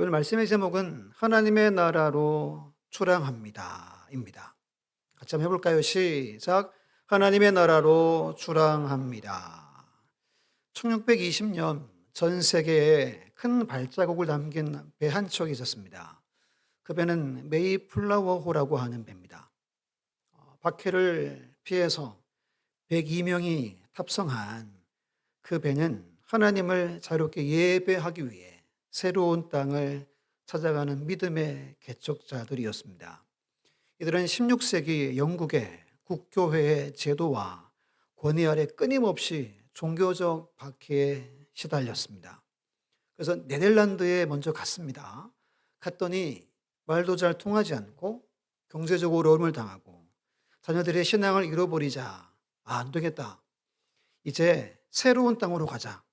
오늘 말씀의 제목은 하나님의 나라로 출항합니다입니다. 같이 한번 해볼까요? 시작. 하나님의 나라로 출항합니다. 1620년 전 세계에 큰 발자국을 남긴 배 한 척이 있었습니다. 그 배는 메이플라워호라고 하는 배입니다. 박해를 피해서 102명이 탑승한 그 배는 하나님을 자유롭게 예배하기 위해 새로운 땅을 찾아가는 믿음의 개척자들이었습니다. 이들은 16세기 영국의 국교회의 제도와 권위 아래 끊임없이 종교적 박해에 시달렸습니다. 그래서 네덜란드에 먼저 갔습니다. 갔더니 말도 잘 통하지 않고 경제적으로 어려움을 당하고 자녀들의 신앙을 잃어버리자 안 되겠다. 이제 새로운 땅으로 가자.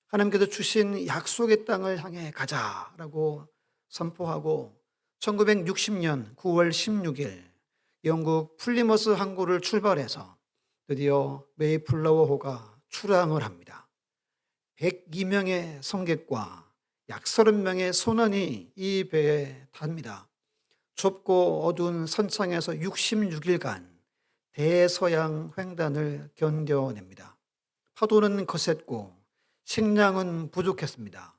하나님께서 주신 약속의 땅을 향해 가자라고 선포하고 1960년 9월 16일 영국 플리머스 항구를 출발해서 드디어 메이플라워호가 출항을 합니다. 102명의 성객과 약 30명의 선원이 이 배에 탑니다. 좁고 어두운 선창에서 66일간 대서양 횡단을 견뎌냅니다. 파도는 거셌고 식량은 부족했습니다.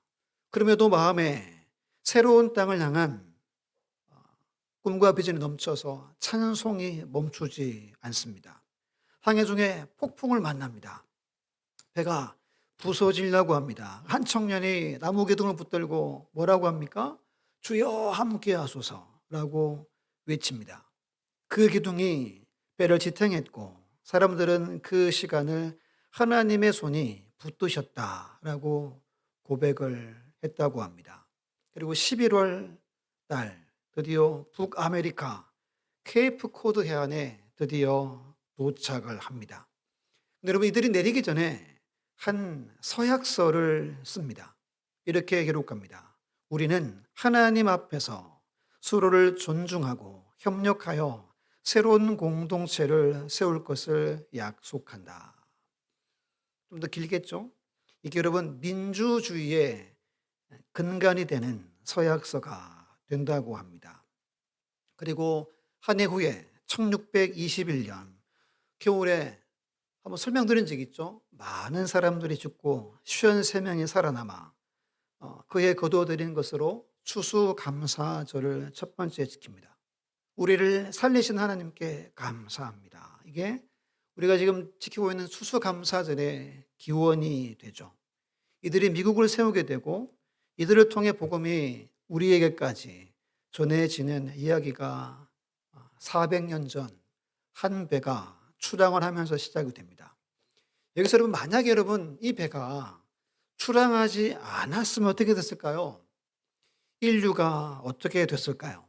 그럼에도 마음에 새로운 땅을 향한 꿈과 비전이 넘쳐서 찬송이 멈추지 않습니다. 항해 중에 폭풍을 만납니다. 배가 부서지려고 합니다. 한 청년이 나무 기둥을 붙들고 뭐라고 합니까? 주여 함께 하소서라고 외칩니다. 그 기둥이 배를 지탱했고 사람들은 그 시간을 하나님의 손이 붙드셨다라고 고백을 했다고 합니다. 그리고 11월 달 드디어 북아메리카 케이프 코드 해안에 드디어 도착을 합니다. 근데 여러분 이들이 내리기 전에 한 서약서를 씁니다. 이렇게 기록합니다. 우리는 하나님 앞에서 서로를 존중하고 협력하여 새로운 공동체를 세울 것을 약속한다. 좀 더 길겠죠? 이게 여러분 민주주의의 근간이 되는 서약서가 된다고 합니다. 그리고 한 해 후에 1621년 겨울에 한번 설명드린 적 있죠? 많은 사람들이 죽고 53명이 살아남아 그에 거두어들인 것으로 추수감사절을 첫 번째 지킵니다. 우리를 살리신 하나님께 감사합니다. 이게 우리가 지금 지키고 있는 추수감사절의 기원이 되죠. 이들이 미국을 세우게 되고 이들을 통해 복음이 우리에게까지 전해지는 이야기가 400년 전 한 배가 출항을 하면서 시작이 됩니다. 여기서 여러분 만약에 여러분 이 배가 출항하지 않았으면 어떻게 됐을까요? 인류가 어떻게 됐을까요?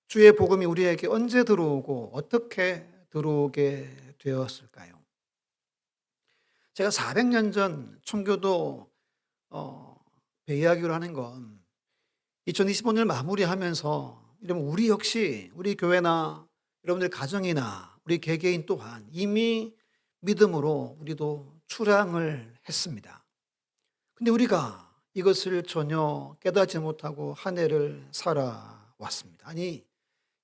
주의 복음이 우리에게 언제 들어오고 어떻게 들어오게 되었을까요? 제가 400년 전 청교도 배 이야기를 하는 건 2025년을 마무리하면서 여러분 우리 역시 우리 교회나 여러분들 가정이나 우리 개개인 또한 이미 믿음으로 우리도 출항을 했습니다. 근데 우리가 이것을 전혀 깨닫지 못하고 한 해를 살아왔습니다. 아니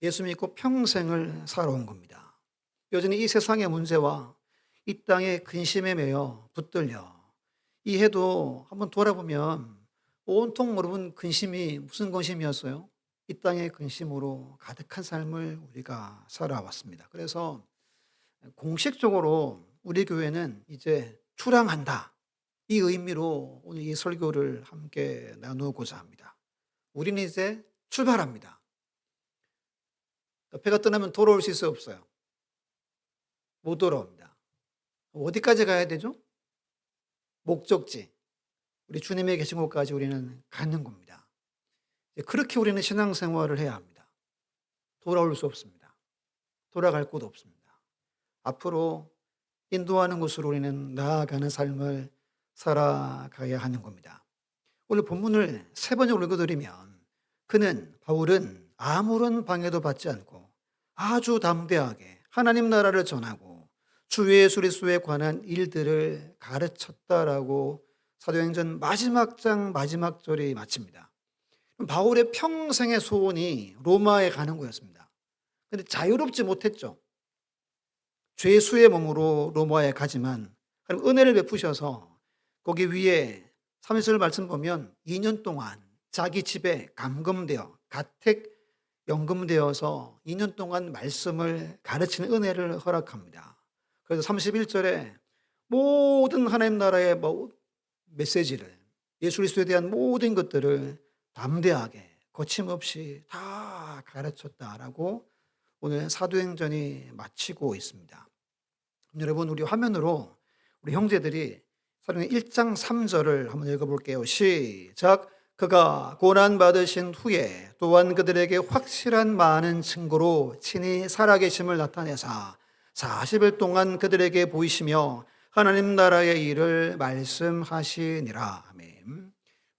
예수 믿고 평생을 살아온 겁니다. 여전히 이 세상의 문제와 이 땅의 근심에 매여 붙들려 이 해도 한번 돌아보면 온통 여러분 근심이 무슨 근심이었어요? 이 땅의 근심으로 가득한 삶을 우리가 살아왔습니다. 그래서 공식적으로 우리 교회는 이제 출항한다. 이 의미로 오늘 이 설교를 함께 나누고자 합니다. 우리는 이제 출발합니다. 배가 떠나면 돌아올 수 있어요, 없어요? 못 돌아옵니다. 어디까지 가야 되죠? 목적지. 우리 주님의 계신 곳까지 우리는 가는 겁니다. 그렇게 우리는 신앙생활을 해야 합니다. 돌아올 수 없습니다. 돌아갈 곳 없습니다. 앞으로 인도하는 곳으로 우리는 나아가는 삶을 살아가야 하는 겁니다. 오늘 본문을 세 번역으로 읽어드리면 바울은 아무런 방해도 받지 않고 아주 담대하게 하나님 나라를 전하고 주 예수 그리스도에 관한 일들을 가르쳤다라고 사도행전 마지막 장 마지막 절이 마칩니다. 바울의 평생의 소원이 로마에 가는 거였습니다. 그런데 자유롭지 못했죠. 죄수의 몸으로 로마에 가지만 하나님 은혜를 베푸셔서 거기 위에 3절 말씀 보면 2년 동안 자기 집에 감금되어 가택 연금되어서 2년 동안 말씀을 가르치는 은혜를 허락합니다. 그래서 31절에 모든 하나님 나라의 메시지를, 예수 그리스도에 대한 모든 것들을 담대하게 거침없이 다 가르쳤다라고 오늘 사도행전이 마치고 있습니다. 여러분, 우리 화면으로 우리 형제들이 사도행전 1장 3절을 한번 읽어볼게요. 시작. 그가 고난받으신 후에 또한 그들에게 확실한 많은 증거로 친히 살아계심을 나타내사 40일 동안 그들에게 보이시며 하나님 나라의 일을 말씀하시니라. 아멘.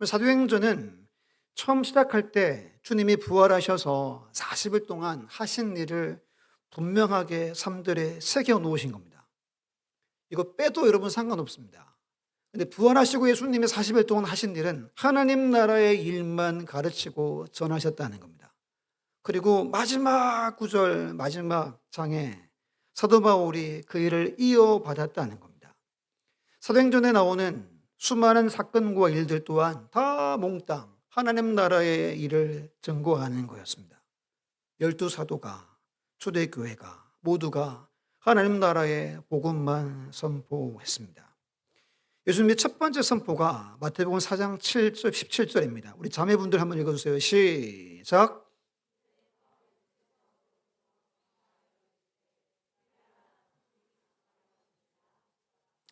사도행전은 처음 시작할 때 주님이 부활하셔서 40일 동안 하신 일을 분명하게 삶들에 새겨 놓으신 겁니다. 이거 빼도 여러분 상관없습니다. 근데 부활하시고 예수님이 40일 동안 하신 일은 하나님 나라의 일만 가르치고 전하셨다는 겁니다. 그리고 마지막 구절, 마지막 장에 사도 바울이 그 일을 이어받았다는 겁니다. 사도행전에 나오는 수많은 사건과 일들 또한 다 몽땅 하나님 나라의 일을 증거하는 거였습니다. 12사도가, 초대교회가 모두가 하나님 나라의 복음만 선포했습니다. 예수님의 첫 번째 선포가 마태복음 4장 7절, 17절입니다. 우리 자매분들 한번 읽어주세요. 시작.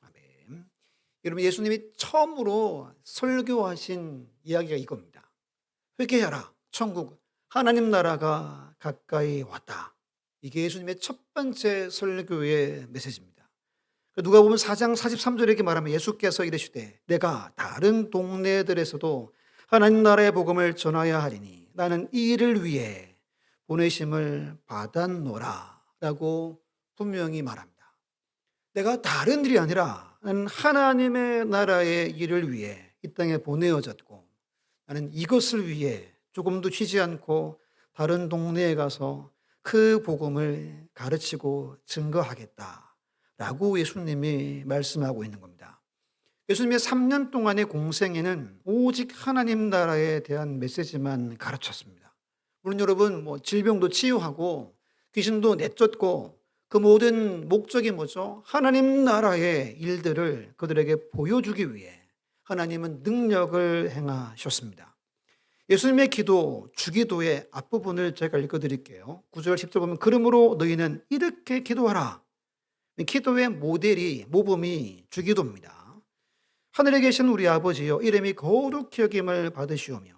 아멘. 여러분, 예수님이 처음으로 설교하신 이야기가 이겁니다. 회개하라, 천국, 하나님 나라가 가까이 왔다. 이게 예수님의 첫 번째 설교의 메시지입니다. 누가 보면 4장 43절에 이렇게 말하면 예수께서 이르시되 내가 다른 동네들에서도 하나님 나라의 복음을 전하여야 하리니 나는 이 일을 위해 보내심을 받았노라 라고 분명히 말합니다. 내가 다른 일이 아니라 나는 하나님의 나라의 일을 위해 이 땅에 보내어졌고 나는 이것을 위해 조금도 쉬지 않고 다른 동네에 가서 그 복음을 가르치고 증거하겠다 라고 예수님이 말씀하고 있는 겁니다. 예수님의 3년 동안의 공생에는 오직 하나님 나라에 대한 메시지만 가르쳤습니다. 물론 여러분, 질병도 치유하고 귀신도 내쫓고 그 모든 목적이 뭐죠? 하나님 나라의 일들을 그들에게 보여주기 위해 하나님은 능력을 행하셨습니다. 예수님의 기도, 주기도의 앞부분을 제가 읽어드릴게요. 9절 10절 보면 그러므로 너희는 이렇게 기도하라. 기도의 모범이 주기도입니다. 하늘에 계신 우리 아버지여 이름이 거룩히 여김을 받으시오며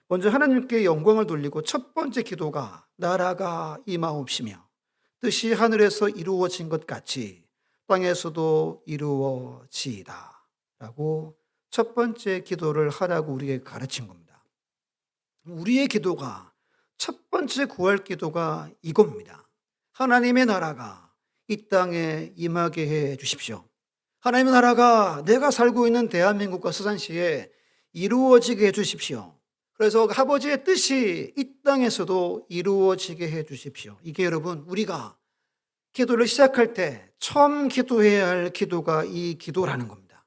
먼저 하나님께 영광을 돌리고 첫 번째 기도가 나라가 임하옵시며 뜻이 하늘에서 이루어진 것 같이 땅에서도 이루어지이다 라고 첫 번째 기도를 하라고 우리에게 가르친 겁니다. 우리의 기도가 첫 번째 구할 기도가 이겁니다. 하나님의 나라가 이 땅에 임하게 해 주십시오. 하나님의 나라가 내가 살고 있는 대한민국과 서산시에 이루어지게 해 주십시오. 그래서 아버지의 뜻이 이 땅에서도 이루어지게 해 주십시오. 이게 여러분, 우리가 기도를 시작할 때 처음 기도해야 할 기도가 이 기도라는 겁니다.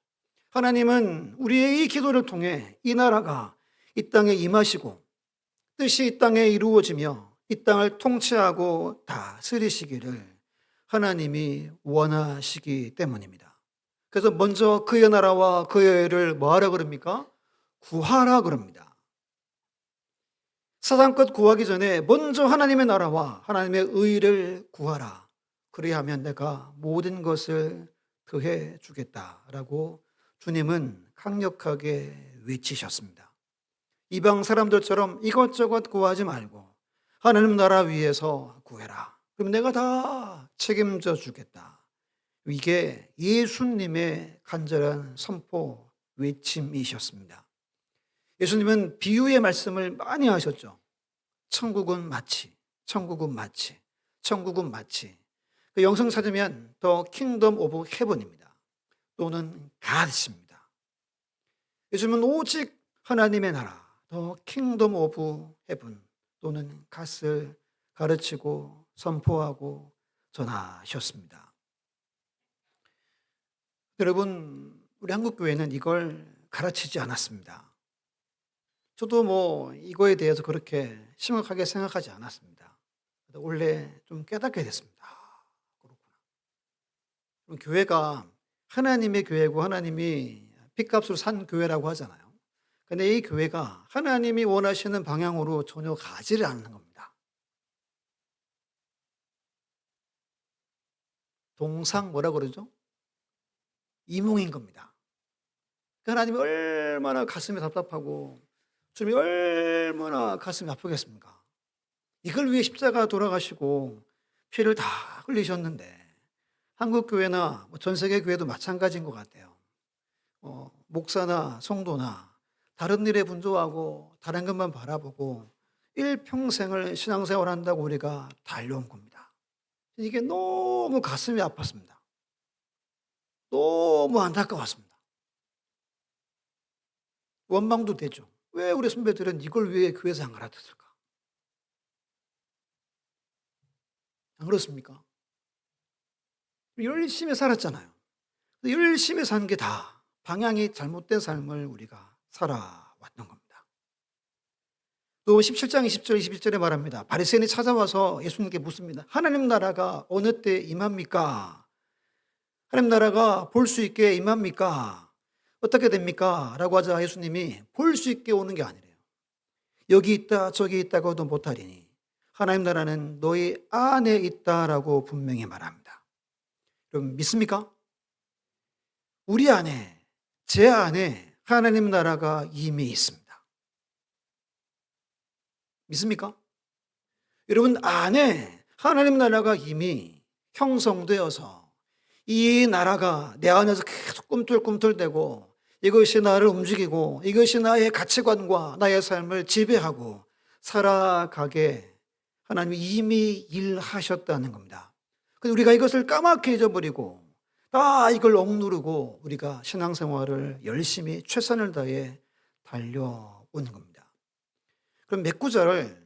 하나님은 우리의 이 기도를 통해 이 나라가 이 땅에 임하시고 뜻이 이 땅에 이루어지며 이 땅을 통치하고 다스리시기를 하나님이 원하시기 때문입니다. 그래서 먼저 그의 나라와 그의 의를 뭐하라 그럽니까? 구하라 그럽니다. 세상 것 구하기 전에 먼저 하나님의 나라와 하나님의 의를 구하라. 그리하면 내가 모든 것을 더해 주겠다라고 주님은 강력하게 외치셨습니다. 이방 사람들처럼 이것저것 구하지 말고 하나님 나라 위에서 구해라. 그럼 내가 다 책임져 주겠다. 이게 예수님의 간절한 선포 외침이셨습니다. 예수님은 비유의 말씀을 많이 하셨죠. 천국은 마치, 천국은 마치, 천국은 마치. 그 영성 찾으면 The Kingdom of Heaven입니다. 또는 God입니다. 예수님은 오직 하나님의 나라, 더 킹덤 오브 헤븐 또는 갓을 가르치고 선포하고 전하셨습니다. 여러분, 우리 한국 교회는 이걸 가르치지 않았습니다. 저도 이거에 대해서 그렇게 심각하게 생각하지 않았습니다. 원래 좀 깨닫게 됐습니다. 그렇구나. 그럼 교회가 하나님의 교회고 하나님이 핏값으로 산 교회라고 하잖아요. 근데 이 교회가 하나님이 원하시는 방향으로 전혀 가지를 않는 겁니다. 동상 뭐라 그러죠? 이몽인 겁니다. 하나님이 얼마나 가슴이 답답하고 주님이 얼마나 가슴이 아프겠습니까? 이걸 위해 십자가 돌아가시고 피를 다 흘리셨는데 한국 교회나 전 세계 교회도 마찬가지인 것 같아요. 목사나 성도나 다른 일에 분주하고 다른 것만 바라보고 일평생을 신앙생활한다고 우리가 달려온 겁니다. 이게 너무 가슴이 아팠습니다. 너무 안타까웠습니다. 원망도 되죠. 왜 우리 선배들은 이걸 위해 교회에서 안 가르쳤을까? 안 그렇습니까? 열심히 살았잖아요. 열심히 산 게 다 방향이 잘못된 삶을 우리가 살아왔던 겁니다. 또 17장 20절 21절에 말합니다. 바리새인이 찾아와서 예수님께 묻습니다. 하나님 나라가 어느 때 임합니까? 하나님 나라가 볼 수 있게 임합니까? 어떻게 됩니까? 라고 하자 예수님이 볼 수 있게 오는 게 아니래요. 여기 있다 저기 있다고도 못하리니 하나님 나라는 너희 안에 있다라고 분명히 말합니다. 여러분 믿습니까? 우리 안에, 제 안에 하나님 나라가 이미 있습니다. 믿습니까? 여러분 안에 하나님 나라가 이미 형성되어서 이 나라가 내 안에서 계속 꿈틀꿈틀대고 이것이 나를 움직이고 이것이 나의 가치관과 나의 삶을 지배하고 살아가게 하나님이 이미 일하셨다는 겁니다. 그래서 우리가 이것을 까맣게 잊어버리고 다 이걸 억누르고 우리가 신앙생활을 열심히 최선을 다해 달려온 겁니다. 그럼 몇 구절을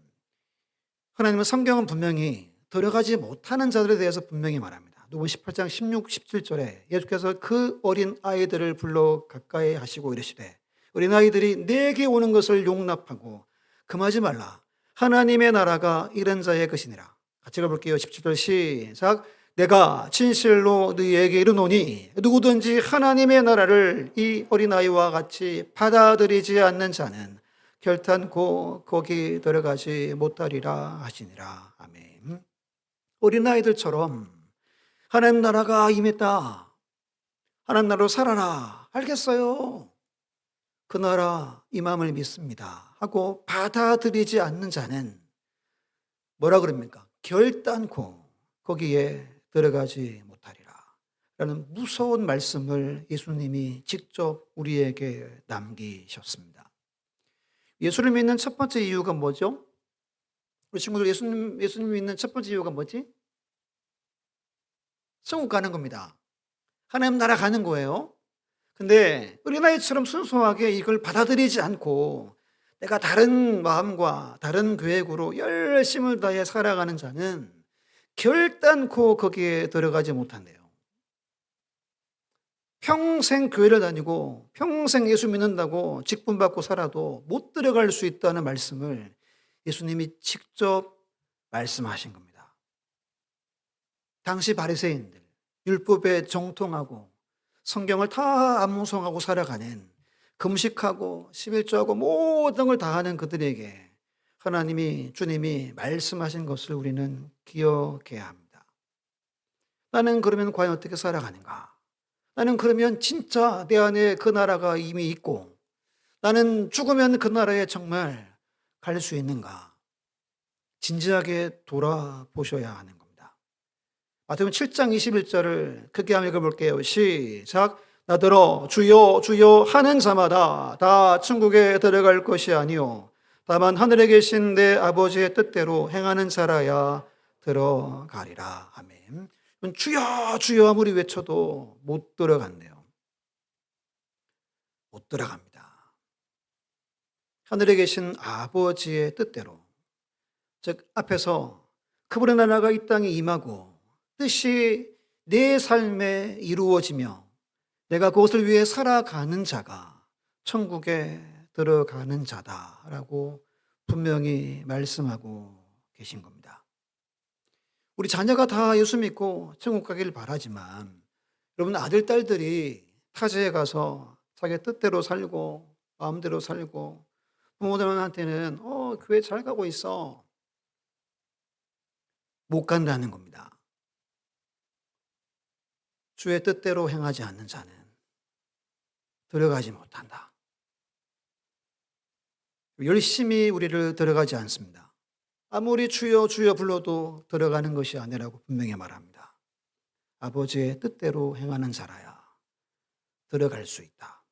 하나님은 성경은 분명히 들어가지 못하는 자들에 대해서 분명히 말합니다. 누가복음 18장 16, 17절에 예수께서 그 어린 아이들을 불러 가까이 하시고 이르시되 어린 아이들이 내게 오는 것을 용납하고 금하지 말라. 하나님의 나라가 이런 자의 것이니라. 같이 가볼게요. 17절 시작. 내가 진실로 너희에게 이르노니 누구든지 하나님의 나라를 이 어린아이와 같이 받아들이지 않는 자는 결탄코 거기 들어가지 못하리라 하시니라. 아멘. 어린아이들처럼 하나님 나라가 임했다. 하나님 나라로 살아라. 알겠어요. 그 나라 임함을 믿습니다. 하고 받아들이지 않는 자는 뭐라 그럽니까? 결단코 거기에 들어가지 못하리라. 라는 무서운 말씀을 예수님이 직접 우리에게 남기셨습니다. 예수를 믿는 첫 번째 이유가 뭐죠? 우리 친구들 예수님 믿는 첫 번째 이유가 뭐지? 천국 가는 겁니다. 하나님 나라 가는 거예요. 근데 어린아이처럼 순수하게 이걸 받아들이지 않고 내가 다른 마음과 다른 계획으로 열심을 다해 살아가는 자는 결단코 거기에 들어가지 못한대요. 평생 교회를 다니고 평생 예수 믿는다고 직분받고 살아도 못 들어갈 수 있다는 말씀을 예수님이 직접 말씀하신 겁니다. 당시 바리새인들, 율법에 정통하고 성경을 다 암송하고 살아가는 금식하고 11조하고 모든 걸 다 하는 그들에게 주님이 말씀하신 것을 우리는 기억해야 합니다. 나는 그러면 과연 어떻게 살아가는가? 나는 그러면 진짜 내 안에 그 나라가 이미 있고 나는 죽으면 그 나라에 정말 갈 수 있는가? 진지하게 돌아보셔야 하는 겁니다. 마태복음 7장 21절을 크게 한번 읽어볼게요. 시작. 나더러 주여 주여 하는 자마다 다 천국에 들어갈 것이 아니요 다만 하늘에 계신 내 아버지의 뜻대로 행하는 자라야 들어가리라. 아멘. 주여 주여 아무리 외쳐도 못 들어간대요. 못 들어갑니다. 하늘에 계신 아버지의 뜻대로, 즉 앞에서 그분의 나라가 이 땅에 임하고 뜻이 내 삶에 이루어지며 내가 그것을 위해 살아가는 자가 천국에 들어가는 자다라고 분명히 말씀하고 계신 겁니다. 우리 자녀가 다 예수 믿고 천국 가길 바라지만 여러분 아들, 딸들이 타지에 가서 자기 뜻대로 살고 마음대로 살고 부모들한테는 교회 잘 가고 있어. 못 간다는 겁니다. 주의 뜻대로 행하지 않는 자는 들어가지 못한다. 열심히 우리를 들어가지 않습니다. 아무리 주여 주여 불러도 들어가는 것이 아니라고 분명히 말합니다. 아버지의 뜻대로 행하는 자라야 들어갈 수 있다.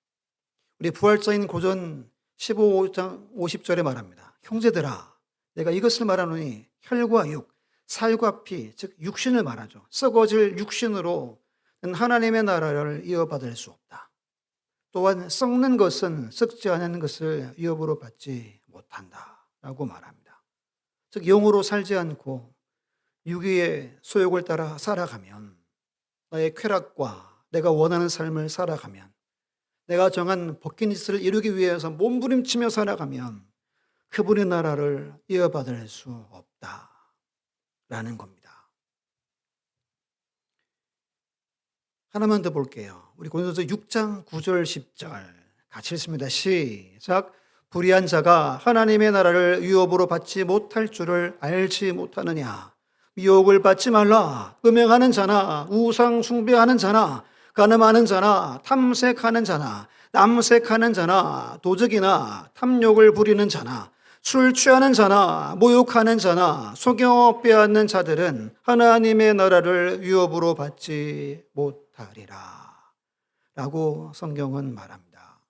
우리 부활자인 고전 15장 50절에 말합니다. 형제들아 내가 이것을 말하노니 혈과 육, 살과 피, 즉 육신을 말하죠. 썩어질 육신으로 하나님의 나라를 이어받을 수 없다. 또한 썩는 것은 썩지 않은 것을 위협으로 받지 못한다라고 말합니다. 즉 영으로 살지 않고 육의 소욕을 따라 살아가면 나의 쾌락과 내가 원하는 삶을 살아가면 내가 정한 버킷리스트를 이루기 위해서 몸부림치며 살아가면 그분의 나라를 이어받을 수 없다라는 겁니다. 하나만 더 볼게요. 우리 고린도서 6장 9절 10절 같이 읽습니다. 시작. 불의한 자가 하나님의 나라를 유업으로 받지 못할 줄을 알지 못하느냐. 유업을 받지 말라. 음행하는 자나 우상 숭배하는 자나 간음하는 자나 탐색하는 자나 남색하는 자나 도적이나 탐욕을 부리는 자나 술 취하는 자나 모욕하는 자나 속여 빼앗는 자들은 하나님의 나라를 유업으로 받지 못하리라 라고 성경은 말합니다.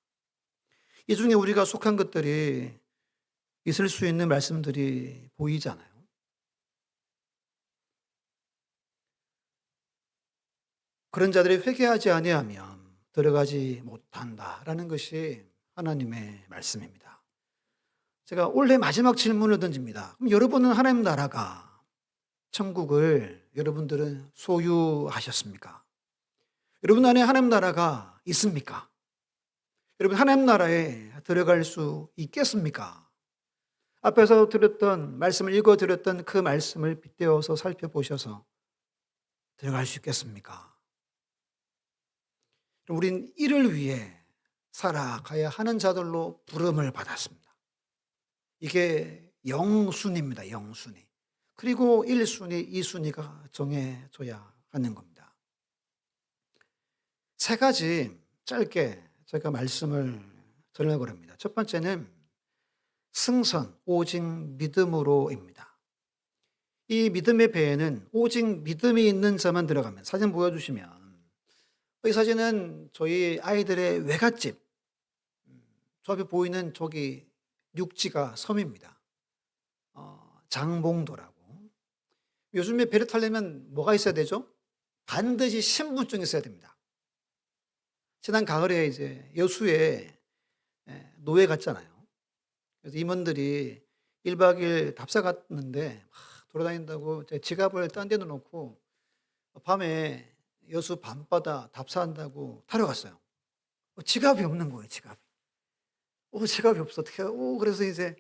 이 중에 우리가 속한 것들이 있을 수 있는 말씀들이 보이잖아요. 그런 자들이 회개하지 아니하면 들어가지 못한다라는 것이 하나님의 말씀입니다. 제가 올해 마지막 질문을 던집니다. 그럼 여러분은 하나님 나라가 천국을 여러분들은 소유하셨습니까? 여러분 안에 하나님 나라가 있습니까? 여러분 하나님 나라에 들어갈 수 있겠습니까? 앞에서 드렸던 말씀을 읽어드렸던 그 말씀을 빗대어서 살펴보셔서 들어갈 수 있겠습니까? 우린 이를 위해 살아가야 하는 자들로 부름을 받았습니다. 이게 영순위입니다. 영순위. 그리고 1순위, 2순위가 정해져야 하는 겁니다. 세 가지 짧게 제가 말씀을 전하려고 합니다. 첫 번째는 승선, 오직 믿음으로입니다. 이 믿음의 배에는 오직 믿음이 있는 자만 들어가면, 사진 보여주시면 이 사진은 저희 아이들의 외갓집, 저 앞에 보이는 저기 육지가 섬입니다. 장봉도라고. 요즘에 배를 타려면 뭐가 있어야 되죠? 반드시 신분증이 있어야 됩니다. 지난 가을에 이제 여수에 노예 갔잖아요. 그래서 임원들이 1박 2일 답사 갔는데 막 돌아다닌다고 제 지갑을 딴 데 놓고 밤에 여수 밤바다 답사한다고 타러 갔어요. 지갑이 없는 거예요, 지갑이. 지갑이 없어. 어떻게, 그래서 이제,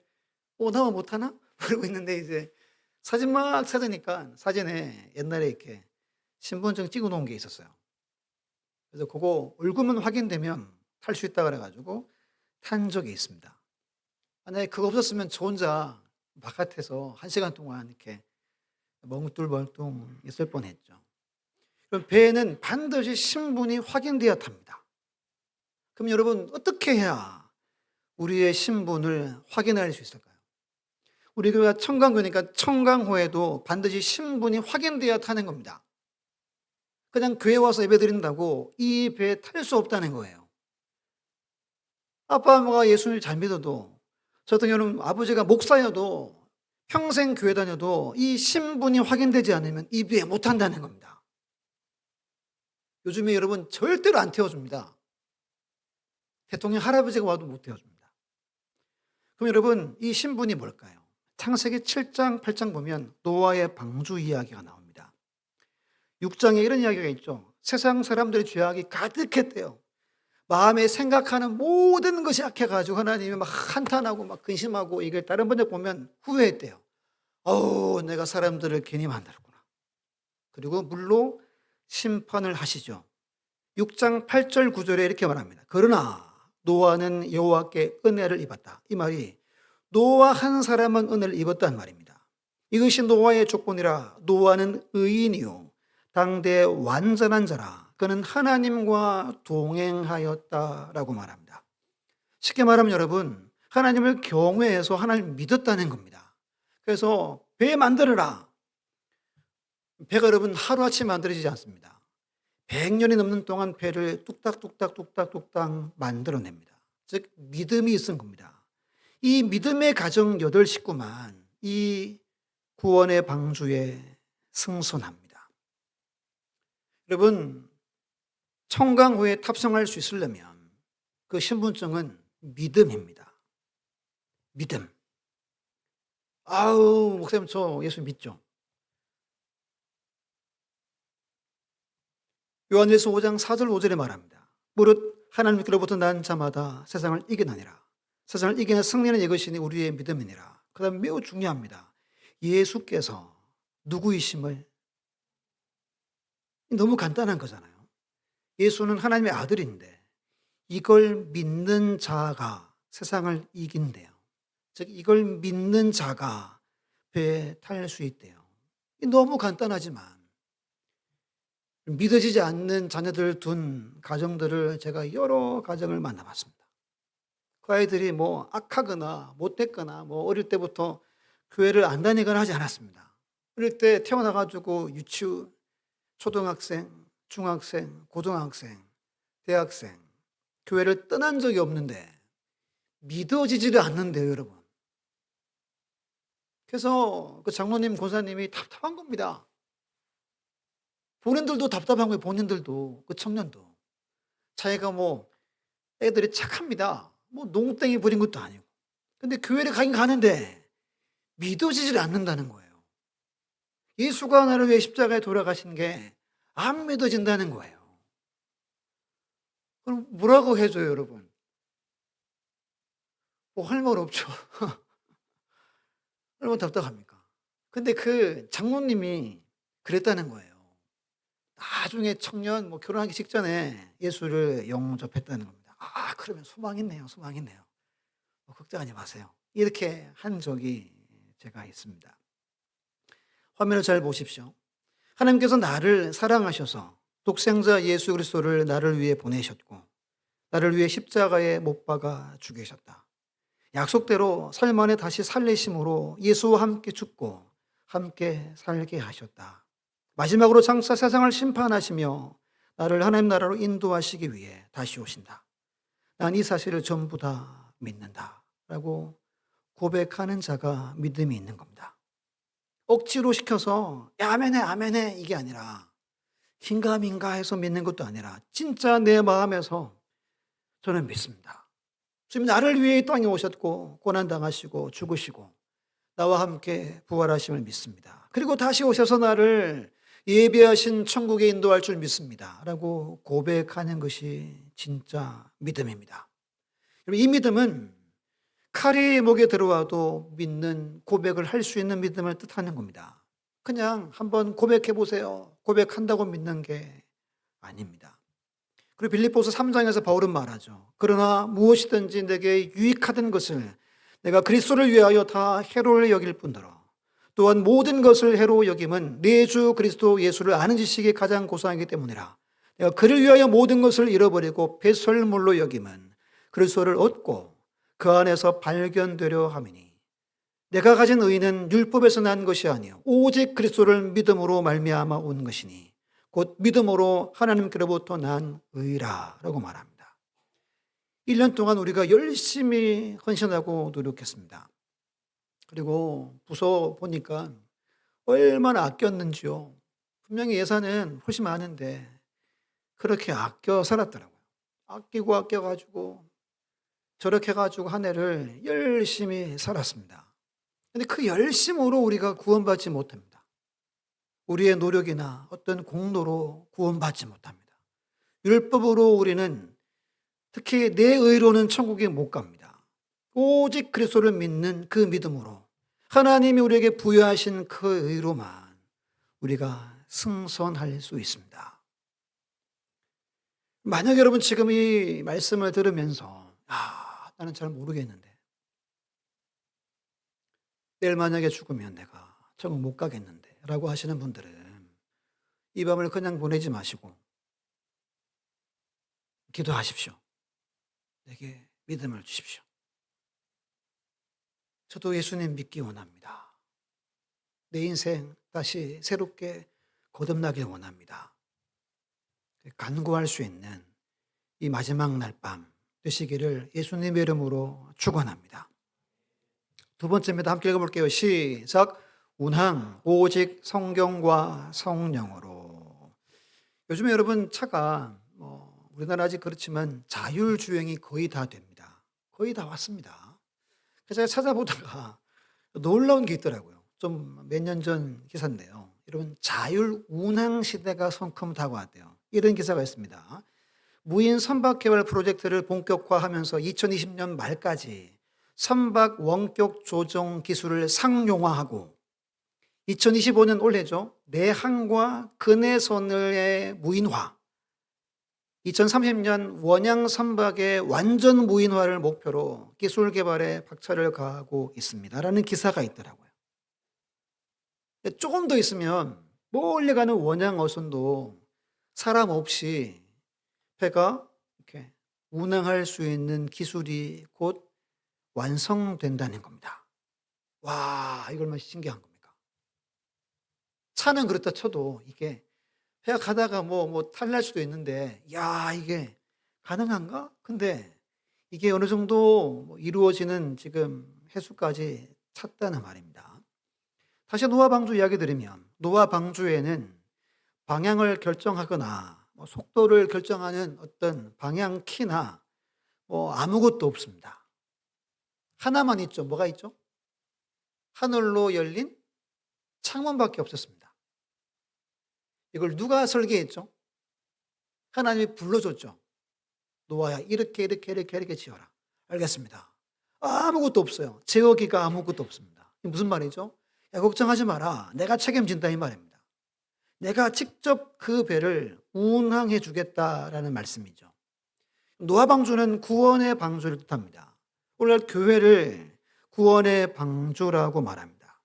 나만 못하나? 그러고 있는데 이제 사진 막 찾으니까 사진에 옛날에 이렇게 신분증 찍어 놓은 게 있었어요. 그래서 그거 얼굴만 확인되면 탈 수 있다 그래가지고 탄 적이 있습니다. 만약에 그거 없었으면 저 혼자 바깥에서 1시간 동안 이렇게 멍뚱멍뚱 있을 뻔 했죠. 그럼 배에는 반드시 신분이 확인돼야 탑니다. 그럼 여러분 어떻게 해야 우리의 신분을 확인할 수 있을까요? 우리 교회가 청강교니까 청강호에도 반드시 신분이 확인돼야 타는 겁니다. 그냥 교회 와서 예배 드린다고 이 배에 탈 수 없다는 거예요. 아빠 엄마가 예수님을 잘 믿어도 저 같은 경우는 아버지가 목사여도 평생 교회 다녀도 이 신분이 확인되지 않으면 이 배에 못 탄다는 겁니다. 요즘에 여러분 절대로 안 태워줍니다. 대통령 할아버지가 와도 못 태워줍니다. 그럼 여러분, 이 신분이 뭘까요? 창세기 7장, 8장 보면 노아의 방주 이야기가 나옵니다. 6장에 이런 이야기가 있죠. 세상 사람들의 죄악이 가득했대요. 마음에 생각하는 모든 것이 악해가지고 하나님이 막 한탄하고 막 근심하고, 이게 다른 번역 보면 후회했대요. 내가 사람들을 괜히 만들었구나. 그리고 물로 심판을 하시죠. 6장 8절 9절에 이렇게 말합니다. 그러나 노아는 여호와께 은혜를 입었다. 이 말이 노아 한 사람은 은혜를 입었다는 말입니다. 이것이 노아의 조건이라. 노아는 의인이요 당대 완전한 자라. 그는 하나님과 동행하였다라고 말합니다. 쉽게 말하면 여러분, 하나님을 경외해서 하나님을 믿었다는 겁니다. 그래서 배 만들어라. 배가 여러분 하루아침에 만들어지지 않습니다. 100년이 넘는 동안 배를 뚝딱뚝딱 만들어냅니다. 즉 믿음이 있은 겁니다. 이 믿음의 가정 8 식구만 이 구원의 방주에 승선합니다. 여러분, 청강호에 탑승할 수 있으려면 그 신분증은 믿음입니다. 믿음. 목사님 저 예수 믿죠? 요한일서 5장 4절 5절에 말합니다. 무릇 하나님께로부터 난 자마다 세상을 이겨나니라. 세상을 이기는 승리는 이것이니 우리의 믿음이니라. 그 다음 매우 중요합니다. 예수께서 누구이심을. 너무 간단한 거잖아요. 예수는 하나님의 아들인데 이걸 믿는 자가 세상을 이긴대요. 즉 이걸 믿는 자가 배에 탈 수 있대요. 너무 간단하지만 믿어지지 않는 자녀들 둔 가정들을 제가 여러 가정을 만나봤습니다. 그 아이들이 뭐 악하거나 못됐거나 뭐 어릴 때부터 교회를 안 다니거나 하지 않았습니다. 어릴 때 태어나가지고 초등학생, 중학생, 고등학생, 대학생, 교회를 떠난 적이 없는데 믿어지지를 않는데요, 여러분. 그래서 그 장로님, 권사님이 답답한 겁니다. 본인들도 답답한 거예요. 본인들도, 그 청년도. 자기가 뭐 애들이 착합니다. 뭐 농땡이 부린 것도 아니고. 근데 교회를 가긴 가는데 믿어지질 않는다는 거예요. 예수가 나를 위해 십자가에 돌아가신 게 안 믿어진다는 거예요. 그럼 뭐라고 해줘요, 여러분? 뭐 할 말 없죠. 얼마나 답답합니까? 근데 그 장로님이 그랬다는 거예요. 나중에 청년 결혼하기 직전에 예수를 영접했다는 겁니다. 그러면 소망 있네요. 걱정하지 마세요. 이렇게 한 적이 제가 있습니다. 화면을 잘 보십시오. 하나님께서 나를 사랑하셔서 독생자 예수 그리스도를 나를 위해 보내셨고 나를 위해 십자가에 못 박아 죽이셨다. 약속대로 삶 안에 다시 살리심으로 예수와 함께 죽고 함께 살게 하셨다. 마지막으로 장차 세상을 심판하시며 나를 하나님 나라로 인도하시기 위해 다시 오신다. 난 이 사실을 전부 다 믿는다 라고 고백하는 자가 믿음이 있는 겁니다. 억지로 시켜서 아멘해 아멘해 이게 아니라 긴가민가 해서 믿는 것도 아니라 진짜 내 마음에서 저는 믿습니다. 주님 나를 위해 이 땅에 오셨고 고난당하시고 죽으시고 나와 함께 부활하심을 믿습니다. 그리고 다시 오셔서 나를 예비하신 천국에 인도할 줄 믿습니다 라고 고백하는 것이 진짜 믿음입니다. 이 믿음은 칼이 목에 들어와도 믿는 고백을 할 수 있는 믿음을 뜻하는 겁니다. 그냥 한번 고백해 보세요. 고백한다고 믿는 게 아닙니다. 그리고 빌립보서 3장에서 바울은 말하죠. 그러나 무엇이든지 내게 유익하던 것을 내가 그리스도를 위하여 다 해로를 여길 뿐더러 또한 모든 것을 해로 여김은 내 주 그리스도 예수를 아는 지식이 가장 고상하기 때문이라. 내가 그를 위하여 모든 것을 잃어버리고 배설물로 여김은 그리스도를 얻고 그 안에서 발견되려 함이니 내가 가진 의는 율법에서 난 것이 아니요 오직 그리스도를 믿음으로 말미암아 온 것이니 곧 믿음으로 하나님께로부터 난 의라라고 말합니다. 1년 동안 우리가 열심히 헌신하고 노력했습니다. 그리고 부서 보니까 얼마나 아꼈는지요. 분명히 예산은 훨씬 많은데 그렇게 아껴 살았더라고요. 아끼고 아껴가지고 저렇게 해가지고 한 해를 열심히 살았습니다. 근데 그 열심으로 우리가 구원받지 못합니다. 우리의 노력이나 어떤 공로로 구원받지 못합니다. 율법으로 우리는 특히 내 의로는 천국에 못 갑니다. 오직 그리스도를 믿는 그 믿음으로 하나님이 우리에게 부여하신 그 의로만 우리가 승선할 수 있습니다. 만약 여러분 지금 이 말씀을 들으면서 나는 잘 모르겠는데 내일 만약에 죽으면 내가 천국 못 가겠는데 라고 하시는 분들은 이 밤을 그냥 보내지 마시고 기도하십시오. 내게 믿음을 주십시오. 저도 예수님 믿기 원합니다. 내 인생 다시 새롭게 거듭나길 원합니다. 간구할 수 있는 이 마지막 날 밤 되시기를 예수님의 이름으로 축원합니다. 두 번째입니다. 함께 읽어볼게요. 시작. 운항 오직 성경과 성령으로. 요즘에 여러분 차가 우리나라 아직 그렇지만 자율주행이 거의 다 됩니다. 거의 다 왔습니다. 그래서 제가 찾아보다가 놀라운 게 있더라고요. 좀 몇 년 전 기사인데요. 여러분 자율운항 시대가 성큼 다가왔대요. 이런 기사가 있습니다. 무인 선박 개발 프로젝트를 본격화하면서 2020년 말까지 선박 원격 조종 기술을 상용화하고 2025년 올해죠. 내항과 근해선의 무인화, 2030년 원양 선박의 완전 무인화를 목표로 기술 개발에 박차를 가하고 있습니다. 라는 기사가 있더라고요. 조금 더 있으면 멀리 가는 원양 어선도 사람 없이 배가 이렇게 운항할 수 있는 기술이 곧 완성된다는 겁니다. 와, 이거 얼마나 신기한 겁니까? 차는 그렇다 쳐도 이게 배가 가다가 탈날 수도 있는데, 야, 이게 가능한가? 근데 이게 어느 정도 이루어지는 지금 해수까지 찼다는 말입니다. 다시 노아 방주 이야기 드리면, 노아 방주에는 방향을 결정하거나 속도를 결정하는 어떤 방향 키나 아무것도 없습니다. 하나만 있죠. 뭐가 있죠? 하늘로 열린 창문밖에 없었습니다. 이걸 누가 설계했죠? 하나님이 불러줬죠. 노아야, 이렇게 지어라. 알겠습니다. 아무것도 없어요. 제어기가 아무것도 없습니다. 무슨 말이죠? 야, 걱정하지 마라. 내가 책임진다 이 말입니다. 내가 직접 그 배를 운항해 주겠다라는 말씀이죠. 노아 방주는 구원의 방주를 뜻합니다. 오늘날 교회를 구원의 방주라고 말합니다.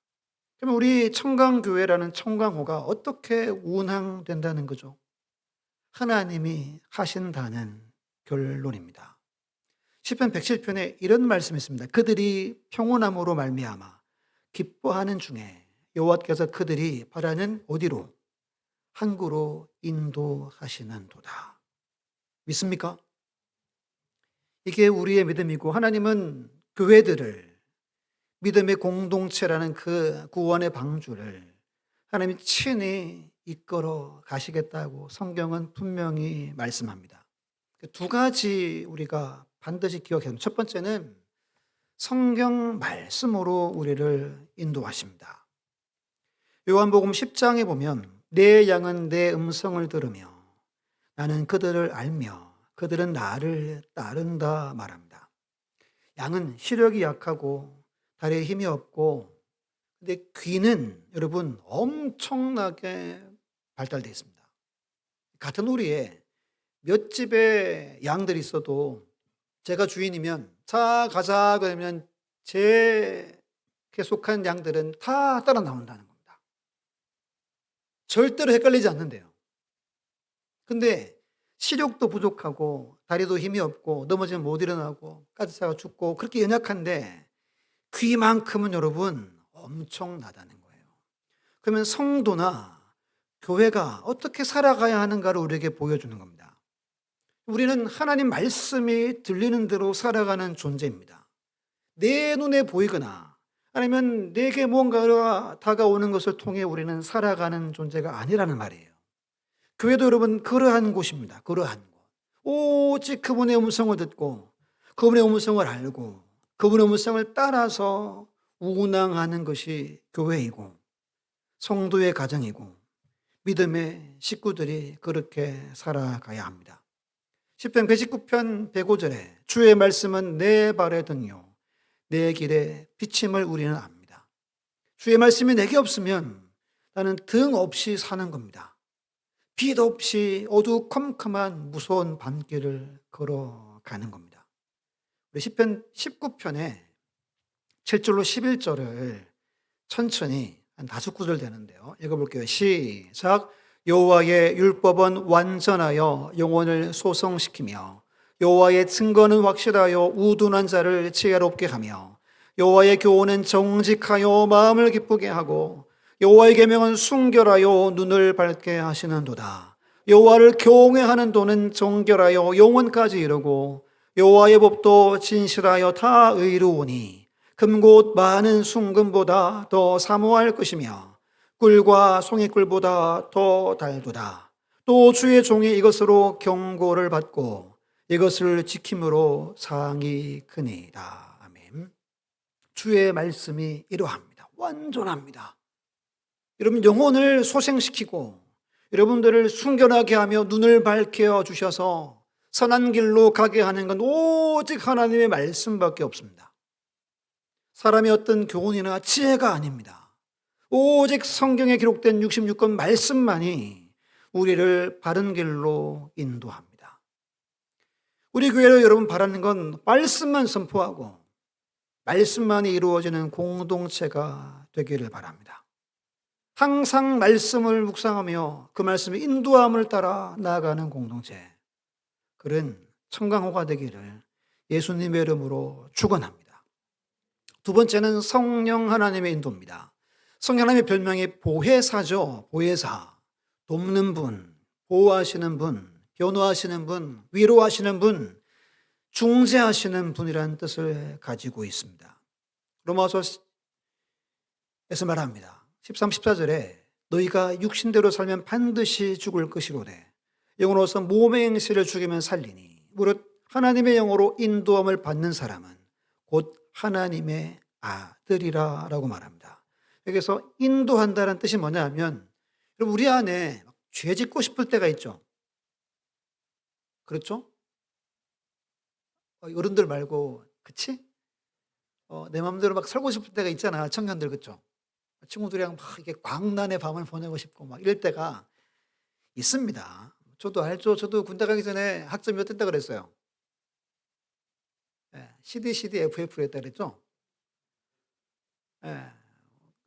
그러면 우리 청강교회라는 청강호가 어떻게 운항된다는 거죠? 하나님이 하신다는 결론입니다. 시편 107편에 이런 말씀이 있습니다. 그들이 평온함으로 말미암아 기뻐하는 중에 여호와께서 그들이 바라는 어디로? 항구로 인도하시는도다. 믿습니까? 이게 우리의 믿음이고 하나님은 교회들을 믿음의 공동체라는 그 구원의 방주를 하나님이 친히 이끌어 가시겠다고 성경은 분명히 말씀합니다. 두 가지 우리가 반드시 기억해야 합니다. 첫 번째는 성경 말씀으로 우리를 인도하십니다. 요한복음 10장에 보면 내 양은 내 음성을 들으며 나는 그들을 알며 그들은 나를 따른다 말합니다. 양은 시력이 약하고 다리에 힘이 없고 근데 귀는 여러분 엄청나게 발달되어 있습니다. 같은 우리에 몇 집의 양들이 있어도 제가 주인이면 자 가자 그러면 제 속한 양들은 다 따라 나온다는 겁니다. 절대로 헷갈리지 않는데요. 근데 시력도 부족하고 다리도 힘이 없고 넘어지면 못 일어나고 까지사가 죽고 그렇게 연약한데 귀만큼은 여러분 엄청나다는 거예요. 그러면 성도나 교회가 어떻게 살아가야 하는가를 우리에게 보여주는 겁니다. 우리는 하나님 말씀이 들리는 대로 살아가는 존재입니다. 내 눈에 보이거나 아니면 내게 무언가가 다가오는 것을 통해 우리는 살아가는 존재가 아니라는 말이에요. 교회도 여러분 그러한 곳입니다. 그러한 곳. 오직 그분의 음성을 듣고 그분의 음성을 알고 그분의 음성을 따라서 운항하는 것이 교회이고 성도의 가정이고 믿음의 식구들이 그렇게 살아가야 합니다. 시편 119편 105절에 주의 말씀은 내 발의 등이요 내 길에 비침을 우리는 압니다. 주의 말씀이 내게 없으면 나는 등 없이 사는 겁니다. 빛 없이 어두컴컴한 무서운 밤길을 걸어가는 겁니다. 우리 시편 19편에 7절로 11절을 천천히 한 5구절 되는데요. 읽어볼게요. 시작. 여호와의 율법은 완전하여 영혼을 소성시키며 여호와의 증거는 확실하여 우둔한 자를 지혜롭게 하며 여호와의 교훈은 정직하여 마음을 기쁘게 하고 여호와의 계명은 순결하여 눈을 밝게 하시는도다. 여호와를 경외하는 도는 정결하여 영혼까지 이르고 여호와의 법도 진실하여 다 의로우니 금곧 많은 순금보다 더 사모할 것이며 꿀과 송이꿀보다 더 달도다. 또 주의 종이 이것으로 경고를 받고 이것을 지킴으로 상이 크니이다. 아멘. 주의 말씀이 이러합니다. 완전합니다. 여러분 영혼을 소생시키고 여러분들을 순결하게 하며 눈을 밝혀 주셔서 선한 길로 가게 하는 건 오직 하나님의 말씀밖에 없습니다. 사람의 어떤 교훈이나 지혜가 아닙니다. 오직 성경에 기록된 66권 말씀만이 우리를 바른 길로 인도합니다. 우리 교회로 여러분 바라는 건 말씀만 선포하고 말씀만이 이루어지는 공동체가 되기를 바랍니다. 항상 말씀을 묵상하며 그 말씀의 인도함을 따라 나아가는 공동체, 그런 청강호가 되기를 예수님의 이름으로 축원합니다. 두 번째는 성령 하나님의 인도입니다. 성령 하나님의 별명이 보혜사죠. 보혜사, 돕는 분, 보호하시는 분, 변호하시는 분, 위로하시는 분, 중재하시는 분이라는 뜻을 가지고 있습니다. 로마서에서 말합니다. 13, 14절에 너희가 육신대로 살면 반드시 죽을 것이로되 영으로서 몸의 행실을 죽이면 살리니 무릇 하나님의 영으로 인도함을 받는 사람은 곧 하나님의 아들이라 라고 말합니다. 여기서 인도한다는 뜻이 뭐냐 하면 우리 안에 죄 짓고 싶을 때가 있죠. 그렇죠? 어른들 말고 그치? 내 마음대로 막 살고 싶을 때가 있잖아. 청년들 그렇죠? 친구들이랑 막 이렇게 광란의 밤을 보내고 싶고 막 이럴 때가 있습니다. 저도 알죠. 저도 군대 가기 전에 학점이 어땠다 그랬어요. CD, FF로 했다 그랬죠.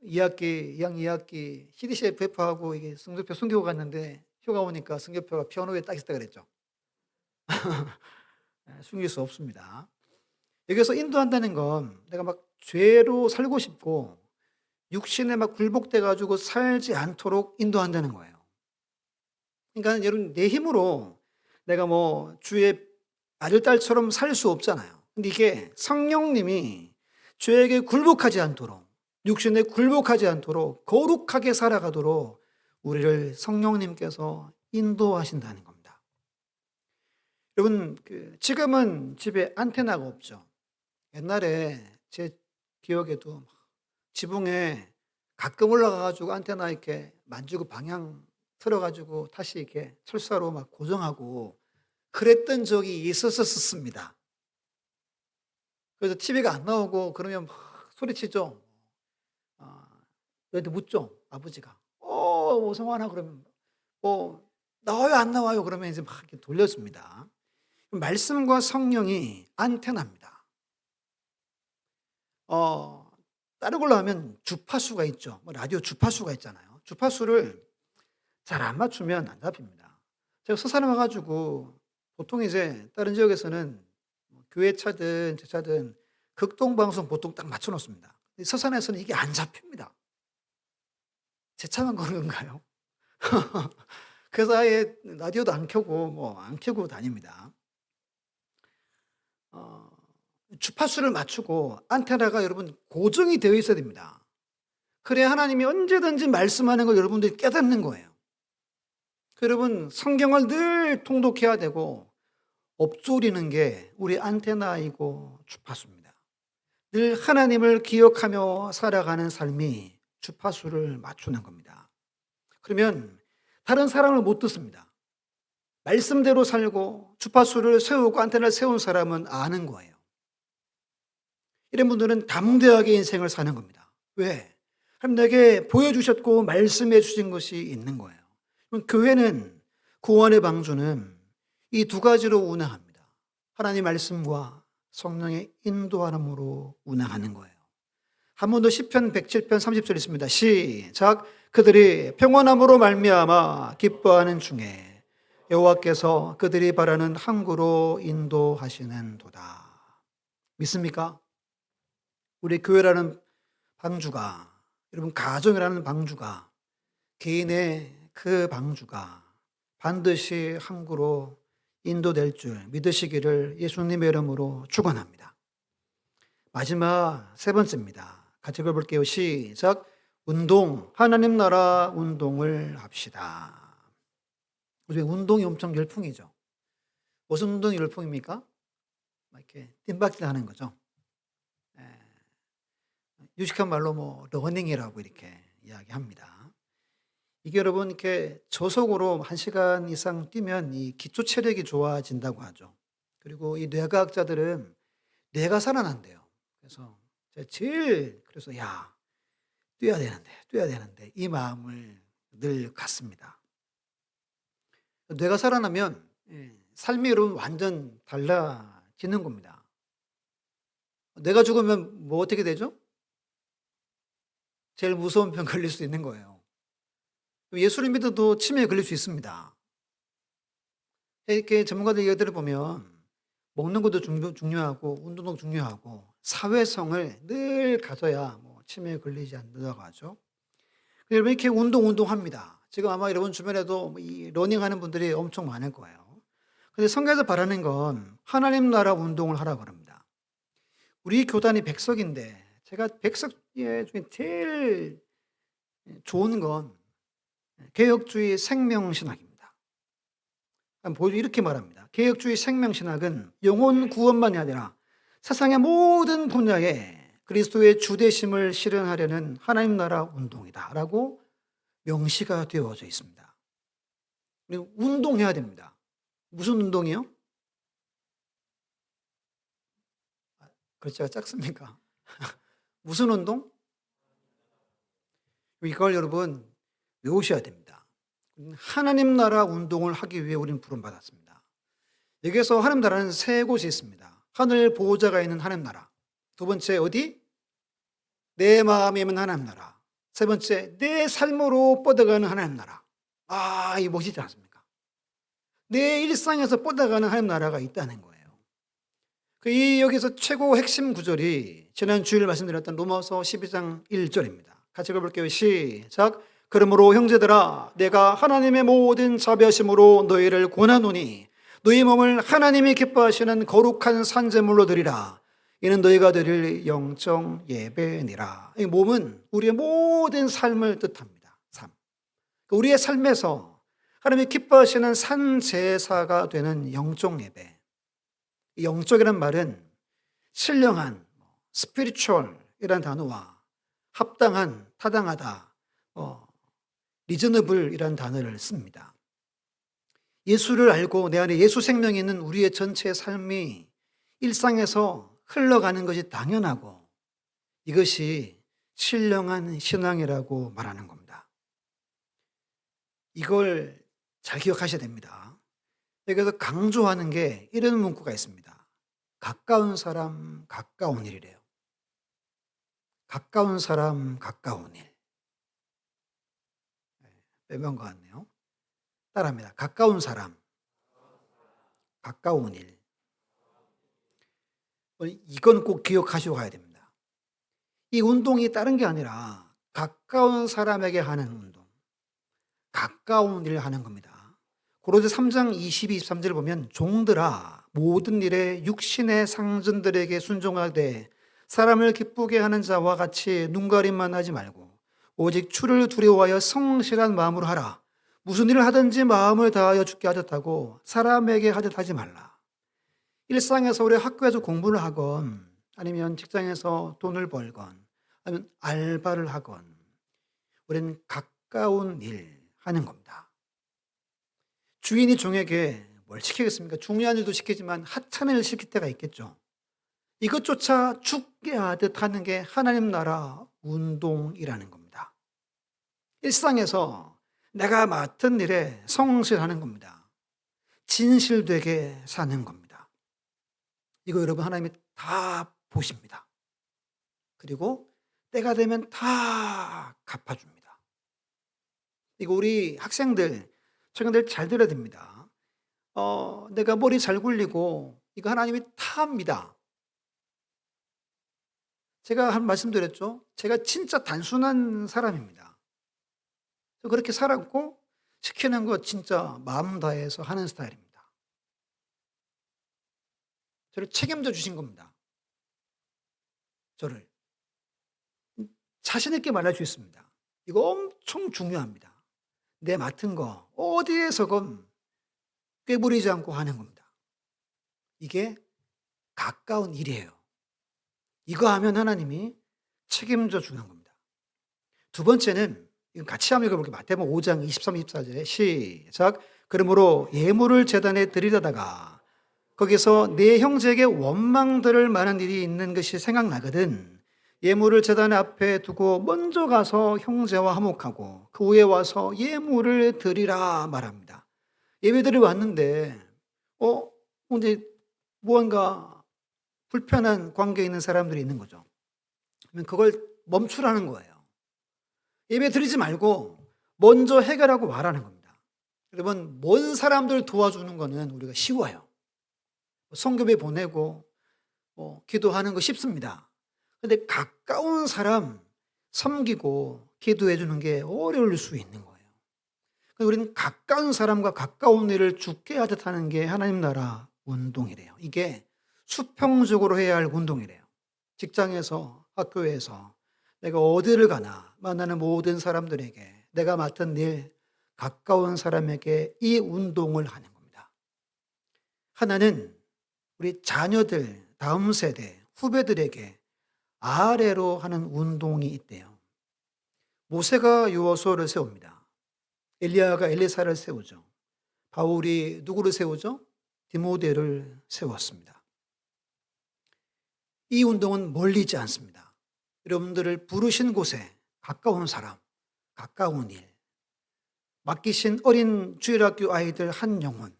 2학년 2학기 CD, FF하고 이게 성적표 숨기고 갔는데 휴가 오니까 성적표가 피아노에 딱 있었다 그랬죠. 숨길 수 없습니다. 여기서 인도한다는 건 내가 막 죄로 살고 싶고 육신에 막 굴복돼 가지고 살지 않도록 인도한다는 거예요. 그러니까 여러분 내 힘으로 내가 뭐 주의 아들 딸처럼 살 수 없잖아요. 근데 이게 성령님이 죄에게 굴복하지 않도록 육신에 굴복하지 않도록 거룩하게 살아가도록 우리를 성령님께서 인도하신다는 겁니다. 여러분 지금은 집에 안테나가 없죠. 옛날에 제 기억에도 지붕에 가끔 올라가가지고 안테나 이렇게 만지고 방향 틀어가지고 다시 이렇게 철사로 막 고정하고 그랬던 적이 있었습니다. 그래서 TV가 안 나오고 그러면 막 소리치죠. 너한테 묻죠. 아버지가. 오성환아 그러면 나와요 안 나와요 그러면 이제 막 이렇게 돌려줍니다. 말씀과 성령이 안테나입니다. 다른 걸로 하면 주파수가 있죠. 라디오 주파수가 있잖아요. 주파수를 잘 안 맞추면 안 잡힙니다. 제가 서산에 와가지고 보통 이제 다른 지역에서는 교회 차든 제 차든 극동방송 보통 딱 맞춰놓습니다. 서산에서는 이게 안 잡힙니다. 제 차만 그런 건가요? 그래서 아예 라디오도 안 켜고 안 켜고 다닙니다. 주파수를 맞추고 안테나가 여러분 고정이 되어 있어야 됩니다. 그래야 하나님이 언제든지 말씀하는 걸 여러분들이 깨닫는 거예요. 여러분 성경을 늘 통독해야 되고 엎조리는 게 우리 안테나이고 주파수입니다. 늘 하나님을 기억하며 살아가는 삶이 주파수를 맞추는 겁니다. 그러면 다른 사람을 못 듣습니다. 말씀대로 살고 주파수를 세우고 안테나를 세운 사람은 아는 거예요. 이런 분들은 담대하게 인생을 사는 겁니다. 왜? 하나님 내게 보여주셨고 말씀해 주신 것이 있는 거예요. 그럼 교회는, 구원의 방주는 이 두 가지로 운항합니다. 하나님 말씀과 성령의 인도하심으로 운항하는 거예요. 한 번 더 시편 107편 30절 있습니다. 시작. 그들이 평안함으로 말미암아 기뻐하는 중에 여호와께서 그들이 바라는 항구로 인도하시는도다. 믿습니까? 우리 교회라는 방주가, 여러분 가정이라는 방주가, 개인의 그 방주가 반드시 항구로 인도될 줄 믿으시기를 예수님의 이름으로 축원합니다. 마지막 세 번째입니다. 같이 읽어볼게요. 시작. 운동, 하나님 나라 운동을 합시다. 요즘 운동이 엄청 열풍이죠. 무슨 운동이 열풍입니까? 이렇게 뜀박질 하는 거죠. 유식한 말로 뭐 러닝이라고 이렇게 이야기합니다. 이게 여러분 이렇게 저속으로 1시간 이상 뛰면 이 기초 체력이 좋아진다고 하죠. 그리고 이 뇌과학자들은 뇌가 살아난대요. 그래서 그래서 야, 뛰어야 되는데 이 마음을 늘 갖습니다. 뇌가 살아나면 삶이 여러분 완전 달라지는 겁니다. 뇌가 죽으면 뭐 어떻게 되죠? 제일 무서운 병 걸릴 수 있는 거예요. 예수를 믿어도 치매에 걸릴 수 있습니다. 이렇게 전문가들 얘기들을 보면 먹는 것도 중요하고 운동도 중요하고 사회성을 늘 가져야 뭐 치매에 걸리지 않는다고 하죠. 여러분 이렇게 운동합니다. 지금 아마 여러분 주변에도 이 러닝하는 분들이 엄청 많을 거예요. 근데 성경에서 바라는 건 하나님 나라 운동을 하라고 합니다. 우리 교단이 백석인데 제가 백석 중에 제일 좋은 건 개혁주의 생명신학입니다. 이렇게 말합니다. 개혁주의 생명신학은 영혼 구원만이 아니라 세상의 모든 분야에 그리스도의 주되심을 실현하려는 하나님 나라 운동이다 라고 명시가 되어져 있습니다. 운동해야 됩니다. 무슨 운동이요? 글자가 작습니까? 무슨 운동? 이걸 여러분 외우셔야 됩니다. 하나님 나라 운동을 하기 위해 우리는 부름받았습니다. 여기에서 하나님 나라는 세 곳이 있습니다. 하늘 보호자가 있는 하나님 나라. 두 번째 어디? 내 마음에 있는 하나님 나라. 세 번째 내 삶으로 뻗어가는 하나님 나라. 이 멋있지 않습니까? 내 일상에서 뻗어가는 하나님 나라가 있다는 거예요. 여기서 최고 핵심 구절이 지난 주일 말씀드렸던 로마서 12장 1절입니다. 같이 읽어볼게요. 시작. 그러므로 형제들아 내가 하나님의 모든 자비하심으로 너희를 권하노니 너희 몸을 하나님이 기뻐하시는 거룩한 산제물로 드리라. 이는 너희가 드릴 영적 예배니라. 이 몸은 우리의 모든 삶을 뜻합니다. 삶. 우리의 삶에서 하나님이 기뻐하시는 산제사가 되는 영적 예배. 이 영적이란 말은 신령한, spiritual이라는 단어와 합당한, 타당하다, reasonable이라는 단어를 씁니다. 예수를 알고 내 안에 예수 생명이 있는 우리의 전체 삶이 일상에서 흘러가는 것이 당연하고 이것이 신령한 신앙이라고 말하는 겁니다. 이걸 잘 기억하셔야 됩니다. 여기서 강조하는 게 이런 문구가 있습니다. 가까운 사람, 가까운 일이래요. 가까운 사람, 가까운 일. 빼면 것 같네요. 따라합니다. 가까운 사람, 가까운 일. 이건 꼭 기억하시고 가야 됩니다. 이 운동이 다른 게 아니라 가까운 사람에게 하는 운동, 가까운 일을 하는 겁니다. 고로새 3장 22, 23절을 보면 종들아 모든 일에 육신의 상전들에게 순종하되 사람을 기쁘게 하는 자와 같이 눈가림만 하지 말고 오직 주를 두려워하여 성실한 마음으로 하라. 무슨 일을 하든지 마음을 다하여 주께 하듯 하고 사람에게 하듯 하지 말라. 일상에서 우리 학교에서 공부를 하건 아니면 직장에서 돈을 벌건 아니면 알바를 하건 우리는 가까운 일 하는 겁니다. 주인이 종에게 뭘 시키겠습니까? 중요한 일도 시키지만 하찮은 일 시킬 때가 있겠죠. 이것조차 죽게 하듯 하는 게 하나님 나라 운동이라는 겁니다. 일상에서 내가 맡은 일에 성실하는 겁니다. 진실되게 사는 겁니다. 이거 여러분 하나님이 다 보십니다. 그리고 때가 되면 다 갚아줍니다. 이거 우리 학생들, 청년들 잘 들어야 됩니다. 내가 머리 잘 굴리고 이거 하나님이 다 합니다. 제가 한 말씀드렸죠. 제가 진짜 단순한 사람입니다. 그렇게 살았고 시키는 거 진짜 마음 다해서 하는 스타일입니다. 저를 책임져 주신 겁니다. 저를. 자신 있게 말할 수 있습니다. 이거 엄청 중요합니다. 내 맡은 거 어디에서건 꾀부리지 않고 하는 겁니다. 이게 가까운 일이에요. 이거 하면 하나님이 책임져 주는 겁니다. 두 번째는 이건 같이 한번 읽어볼게요. 마태복음 5장 23, 24절에 시작. 그러므로 예물을 제단에 드리려다가 거기서 내 형제에게 원망 들을 만한 일이 있는 것이 생각나거든 예물을 제단 앞에 두고 먼저 가서 형제와 화목하고 그 후에 와서 예물을 드리라 말합니다. 예배드리러 왔는데 근데 무언가 불편한 관계에 있는 사람들이 있는 거죠. 그러면 그걸 멈추라는 거예요. 예배 드리지 말고 먼저 해결하고 말하는 겁니다. 여러분, 먼 사람들 도와주는 거는 우리가 쉬워요. 성교배 보내고 기도하는 거 쉽습니다. 그런데 가까운 사람 섬기고 기도해 주는 게 어려울 수 있는 거예요. 우리는 가까운 사람과 가까운 일을 죽게 하듯 하는 게 하나님 나라 운동이래요. 이게 수평적으로 해야 할 운동이래요. 직장에서, 학교에서 내가 어디를 가나 만나는 모든 사람들에게 내가 맡은 일, 가까운 사람에게 이 운동을 하는 겁니다. 하나는 우리 자녀들, 다음 세대, 후배들에게 아래로 하는 운동이 있대요. 모세가 여호수아를 세웁니다. 엘리야가 엘리사를 세우죠. 바울이 누구를 세우죠? 디모데를 세웠습니다. 이 운동은 멀리지 않습니다. 여러분들을 부르신 곳에 가까운 사람, 가까운 일, 맡기신 어린 주일학교 아이들 한 영혼,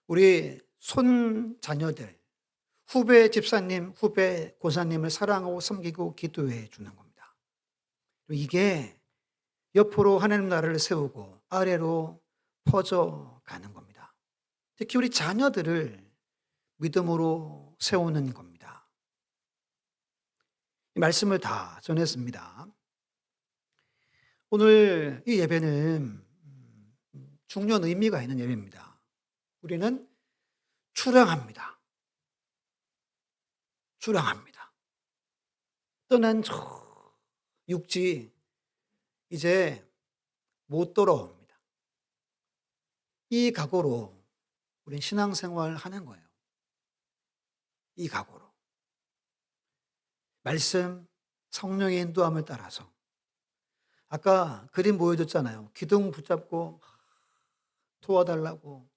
우리 손 자녀들, 후배 집사님, 후배 권사님을 사랑하고 섬기고 기도해 주는 겁니다. 이게 옆으로 하나님 나라를 세우고 아래로 퍼져가는 겁니다. 특히 우리 자녀들을 믿음으로 세우는 겁니다. 이 말씀을 다 전했습니다. 오늘 이 예배는 중요한 의미가 있는 예배입니다. 우리는 출항합니다. 출항합니다. 떠난 저 육지 이제 못 돌아옵니다. 이 각오로 우린 신앙생활 하는 거예요. 이 각오로. 말씀, 성령의 인도함을 따라서. 아까 그림 보여줬잖아요. 기둥 붙잡고 도와달라고.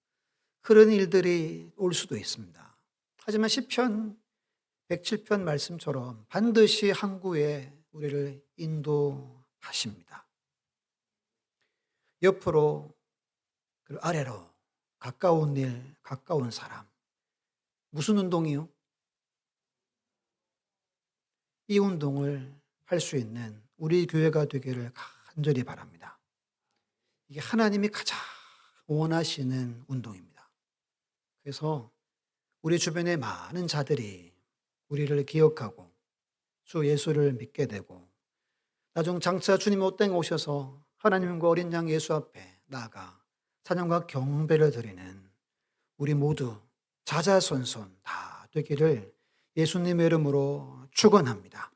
그런 일들이 올 수도 있습니다. 하지만 시편 107편 말씀처럼 반드시 항구에 우리를 인도하십니다. 옆으로 그리고 아래로 가까운 일, 가까운 사람. 무슨 운동이요? 이 운동을 할 수 있는 우리 교회가 되기를 간절히 바랍니다. 이게 하나님이 가장 원하시는 운동입니다. 그래서 우리 주변의 많은 자들이 우리를 기억하고 주 예수를 믿게 되고 나중 장차 주님 옷땡 오셔서 하나님과 어린 양 예수 앞에 나아가 찬양과 경배를 드리는 우리 모두 자자손손 다 되기를 예수님의 이름으로 축원합니다.